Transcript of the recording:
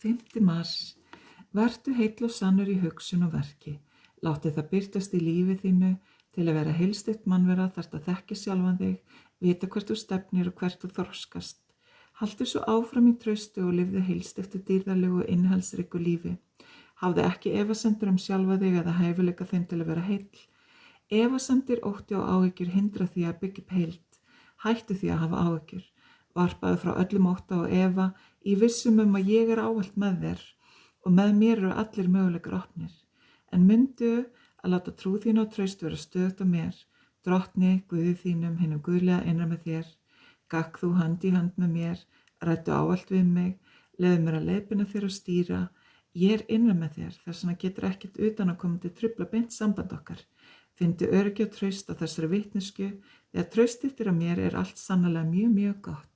5. mars. Vertu heill og sannur í hugsun og verki. Láttu það birtast í lífi þínu. Til að vera heilsteypt mannvera þarftu að þekkja sjálfan þig, vita hvert þú stefnir og hvert þú þroskast. Haltu svo áfram í trausti og lifðu heilsteyptu dýrðarlegu og innihaldsríku lífi. Hafðu ekki efasemdir sjálfa þig eða hæfileika þeim til að vera heill. Efasemdir, ótti og áhyggjur hindra því að byggja upp heild. Hættu því að hafa áhyggjur. Varpaðu frá öllum ótta og efa í vissum að ég ávallt með þér og með mér eru allir möguleikar opnir. En mundu að láta trú þín og traust vera stöðugt á mér, Drottni, Guði þínum, hinum guðlega innra með þér. Gakk þú hand í hand með mér, ræddu ávallt við mig, leyfðu mér að leiðbeina þér og stýra. Ég innra með þér, þess vegna getur ekkert utanaðkomandi trufla beint samband okkar. Finndu öryggi og traust á þessari vitneskju, þegar traustið þér á mér allt sannarlega mjög, mjög gott.